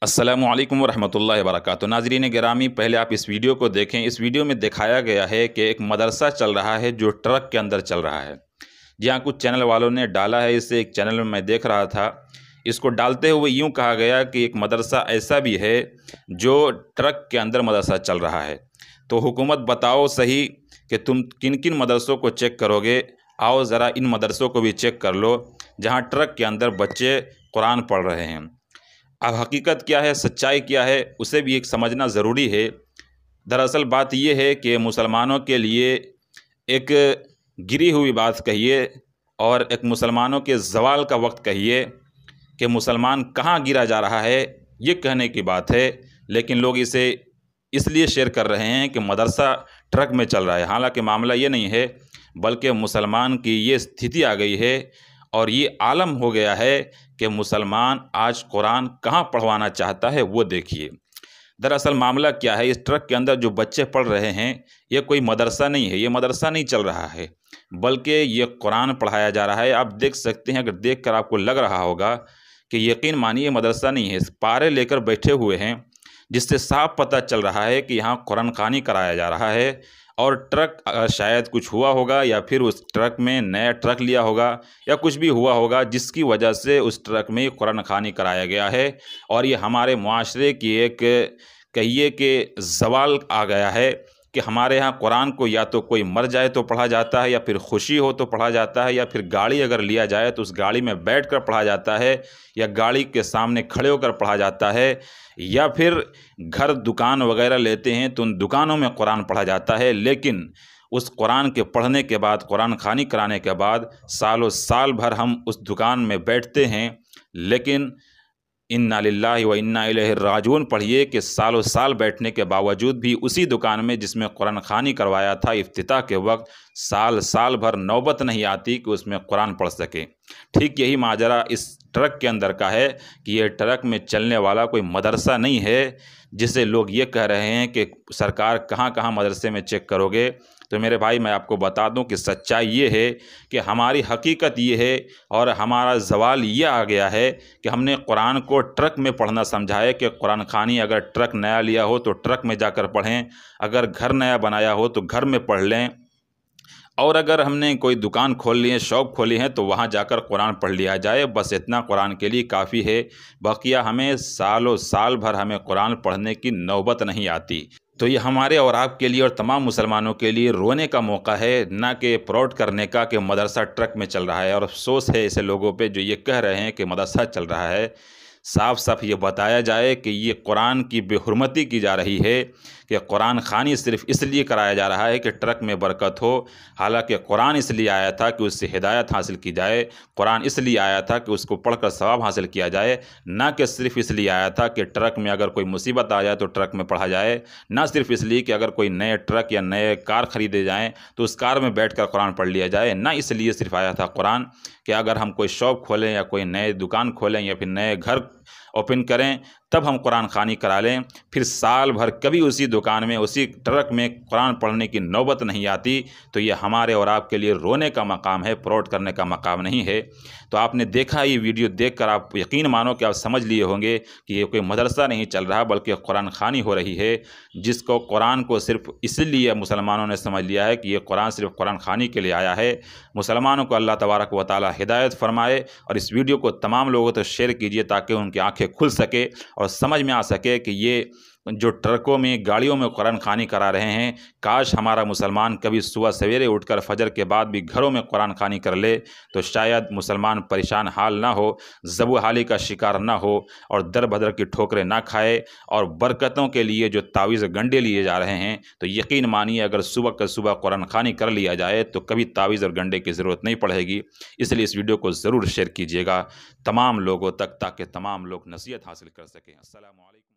अस्सलामुअलैकुम वरहमतुल्लाहि वबरकातुहू। नाज़रीन गिरामी, पहले आप इस वीडियो को देखें। इस वीडियो में दिखाया गया है कि एक मदरसा चल रहा है जो ट्रक के अंदर चल रहा है। जी हाँ, कुछ चैनल वालों ने डाला है इसे। एक चैनल में मैं देख रहा था, इसको डालते हुए यूँ कहा गया कि एक मदरसा ऐसा भी है जो ट्रक के अंदर मदरसा चल रहा है। तो हुकूमत बताओ सही कि तुम किन किन मदरसों को चेक करोगे। आओ ज़रा इन मदरसों को भी चेक कर लो जहाँ ट्रक के अंदर बच्चे कुरान पढ़ रहे हैं। अब हकीकत क्या है, सच्चाई क्या है, उसे भी एक समझना ज़रूरी है। दरअसल बात यह है कि मुसलमानों के लिए एक गिरी हुई बात कहिए और एक मुसलमानों के ज़वाल का वक्त कहिए कि मुसलमान कहाँ गिरा जा रहा है, ये कहने की बात है। लेकिन लोग इसे इसलिए शेयर कर रहे हैं कि मदरसा ट्रक में चल रहा है। हालांकि मामला ये नहीं है, बल्कि मुसलमान की ये स्थिति आ गई है और ये आलम हो गया है कि मुसलमान आज कुरान कहाँ पढ़वाना चाहता है वो देखिए। दरअसल मामला क्या है, इस ट्रक के अंदर जो बच्चे पढ़ रहे हैं ये कोई मदरसा नहीं है, ये मदरसा नहीं चल रहा है, बल्कि ये कुरान पढ़ाया जा रहा है। आप देख सकते हैं, अगर देख कर आपको लग रहा होगा कि यकीन मानिए मदरसा नहीं है, पारे लेकर बैठे हुए हैं, जिससे साफ पता चल रहा है कि यहाँ कुरान खानी कराया जा रहा है। और ट्रक शायद कुछ हुआ होगा या फिर उस ट्रक में नया ट्रक लिया होगा या कुछ भी हुआ होगा जिसकी वजह से उस ट्रक में कुरान खानी कराया गया है। और ये हमारे मुआशरे की एक कहिए कि ज़वाल आ गया है कि हमारे यहाँ कुरान को या तो कोई मर जाए तो पढ़ा जाता है, या फिर खुशी हो तो पढ़ा जाता है, या फिर गाड़ी अगर लिया जाए तो उस गाड़ी में बैठकर पढ़ा जाता है, या गाड़ी के सामने खड़े होकर पढ़ा जाता है, या फिर घर दुकान वगैरह लेते हैं तो उन दुकानों में कुरान पढ़ा जाता है। लेकिन उस कुरान के पढ़ने के बाद, कुरान खानी कराने के बाद सालों साल भर हम उस दुकान में बैठते हैं, लेकिन इन्ना लिल्लाहि व इन्ना इलैहि राजिऊन पढ़िए कि सालों साल बैठने के बावजूद भी उसी दुकान में जिसमें कुरान खानी करवाया था इफ्तिताह के वक्त, साल साल भर नौबत नहीं आती कि उसमें कुरान पढ़ सके। ठीक यही माजरा इस ट्रक के अंदर का है कि ये ट्रक में चलने वाला कोई मदरसा नहीं है, जिसे लोग ये कह रहे हैं कि सरकार कहाँ कहाँ मदरसे में चेक करोगे। तो मेरे भाई, मैं आपको बता दूं कि सच्चाई ये है कि हमारी हकीकत ये है और हमारा ज़वाल ये आ गया है कि हमने कुरान को ट्रक में पढ़ना समझा है कि कुरान खानी अगर ट्रक नया लिया हो तो ट्रक में जाकर पढ़ें, अगर घर नया बनाया हो तो घर में पढ़ लें, और अगर हमने कोई दुकान खोल ली है, शॉप खोली है, तो वहाँ जाकर कुरान पढ़ लिया जाए। बस इतना कुरान के लिए काफ़ी है। बकिया हमें सालों साल भर हमें कुरान पढ़ने की नौबत नहीं आती। तो ये हमारे और आपके लिए और तमाम मुसलमानों के लिए रोने का मौका है, ना कि प्राउड करने का कि मदरसा ट्रक में चल रहा है। और अफसोस है ऐसे लोगों पे जो ये कह रहे हैं कि मदरसा चल रहा है। साफ साफ ये बताया जाए कि ये कुरान की बेहुरमती की जा रही है कि कुरान खानी सिर्फ़ इसलिए कराया जा रहा है कि ट्रक में बरकत हो। हालांकि कुरान इसलिए आया था कि उससे हिदायत हासिल की जाए, कुरान इसलिए आया था कि उसको पढ़कर सवाब हासिल किया जाए, ना कि सिर्फ़ इसलिए आया था कि ट्रक में अगर कोई मुसीबत आ जाए तो ट्रक में पढ़ा जाए, ना सिर्फ इसलिए कि अगर कोई नए ट्रक या नए कार ख़रीदे जाएँ तो उस कार में बैठकर कुरान पढ़ लिया जाए, ना इसलिए सिर्फ आया था कुरान कि अगर हम कोई शॉप खोलें या कोई नए दुकान खोलें या फिर नए घर ओपन करें तब हम कुरान खानी करा लें, फिर साल भर कभी उसी दुकान में उसी ट्रक में कुरान पढ़ने की नौबत नहीं आती। तो ये हमारे और आपके लिए रोने का मकाम है, प्राउड करने का मकाम नहीं है। तो आपने देखा, ये वीडियो देखकर आप यकीन मानो कि आप समझ लिए होंगे कि ये कोई मदरसा नहीं चल रहा बल्कि कुरान खानी हो रही है, जिसको कुरान को सिर्फ इसलिए मुसलमानों ने समझ लिया है कि ये कुरान सिर्फ कुरान खानी के लिए आया है। मुसलमानों को अल्लाह तबारक व तआला हिदायत फरमाए। और इस वीडियो को तमाम लोगों तक शेयर कीजिए ताकि उनकी आंखें खुल सके और समझ में आ सके कि ये जो ट्रकों में, गाड़ियों में कुरान खानी करा रहे हैं, काश हमारा मुसलमान कभी सुबह सवेरे उठकर फजर के बाद भी घरों में कुरान खानी कर ले तो शायद मुसलमान परेशान हाल ना हो, ज़बू हाली का शिकार ना हो और दर बदर की ठोकरें ना खाए। और बरकतों के लिए जो तावीज़ गंडे लिए जा रहे हैं, तो यकीन मानिए अगर सुबह का सुबह कुरान खानी कर लिया जाए तो कभी तावीज़ और गंडे की ज़रूरत नहीं पड़ेगी। इसलिए इस वीडियो को ज़रूर शेयर कीजिएगा तमाम लोगों तक, ताकि तमाम लोग नसीहत हासिल कर सकें। अस्सलामु अलैकुम।